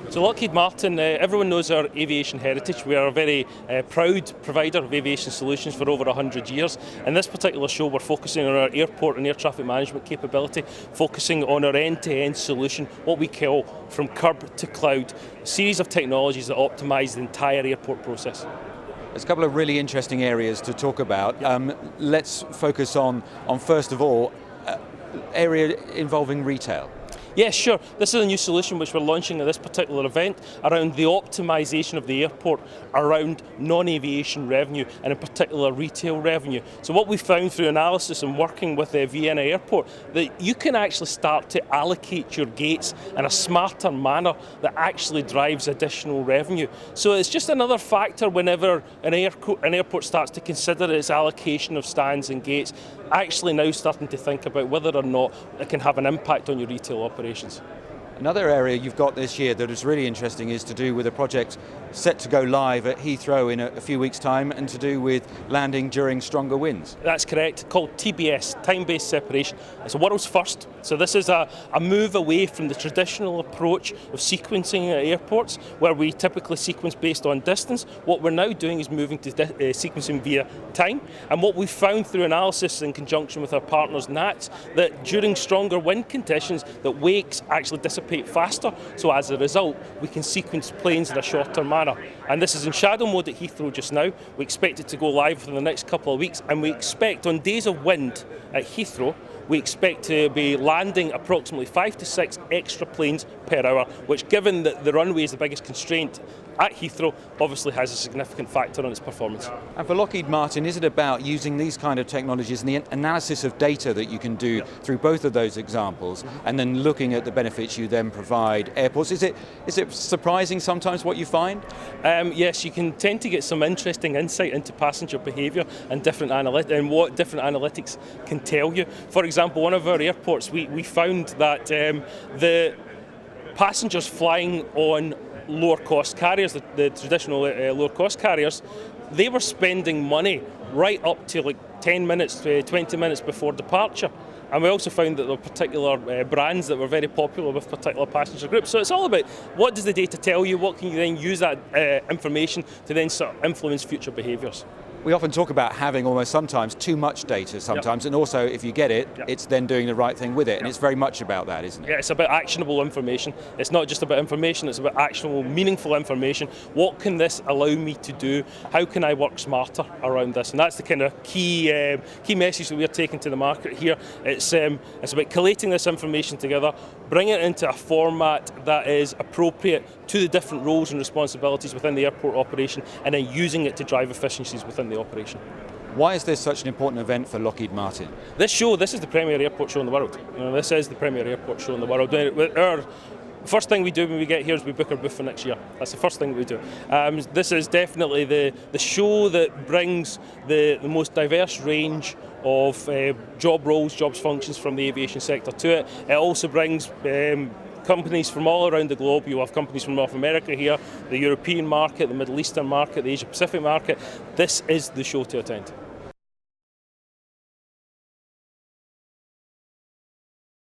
So Lockheed Martin, everyone knows our aviation heritage. We are a very proud provider of aviation solutions for over 100 years. In this particular show, we're focusing on our airport and air traffic management capability, focusing on our end-to-end solution, what we call from curb to cloud, a series of technologies that optimise the entire airport process. There's a couple of really interesting areas to talk about. Let's focus on first of all, area involving retail. Yes, sure. This is a new solution which we're launching at this particular event around the optimisation of the airport around non-aviation revenue and in particular retail revenue. So what we found through analysis and working with the Vienna Airport, that you can actually start to allocate your gates in a smarter manner that actually drives additional revenue. So it's just another factor whenever an airport starts to consider its allocation of stands and gates, actually now starting to think about whether or not it can have an impact on your retail operations. Another area you've got this year that is really interesting is to do with a project set to go live at Heathrow in a few weeks' time and to do with landing during stronger winds. That's correct, called TBS, time-based separation. It's a world's first, so this is a move away from the traditional approach of sequencing at airports where we typically sequence based on distance. What we're now doing is moving to sequencing via time, and what we found through analysis in conjunction with our partners NATS, that during stronger wind conditions that wakes actually dissipate faster, so as a result we can sequence planes in a shorter manner. And this is in shadow mode at Heathrow just now. We expect it to go live for the next couple of weeks, and we expect on days of wind at Heathrow we expect to be landing approximately 5 to 6 extra planes per hour, which given that the runway is the biggest constraint at Heathrow obviously has a significant factor on its performance. And for Lockheed Martin, is it about using these kind of technologies and the analysis of data that you can do through both of those examples and then looking at the benefits you then provide airports? Is it surprising sometimes what you find? Yes, you can tend to get some interesting insight into passenger behaviour and what different analytics can tell you. For example, one of our airports, we found that the passengers flying on lower cost carriers, the traditional lower cost carriers, they were spending money right up to like 10 minutes, 20 minutes before departure. And we also found that there were particular brands that were very popular with particular passenger groups. So it's all about what does the data tell you, what can you then use that information to then sort of influence future behaviours. We often talk about having almost sometimes too much data sometimes, and also if you get it, it's then doing the right thing with it, and it's very much about that, isn't it? Yeah, it's about actionable information. It's not just about information, it's about actionable, meaningful information. What can this allow me to do? How can I work smarter around this? And that's the kind of key message that we're taking to the market here. It's about collating this information together, bringing it into a format that is appropriate to the different roles and responsibilities within the airport operation, and then using it to drive efficiencies within the operation. Why is this such an important event for Lockheed Martin? This is the premier airport show in the world. This is the premier airport show in the world. Our first thing we do when we get here is we book our booth for next year. That's the first thing we do. This is definitely the show that brings the most diverse range of job roles, jobs functions from the aviation sector to it. It also brings companies from all around the globe. You have companies from North America here, the European market, the Middle Eastern market, the Asia Pacific market. This is the show to attend.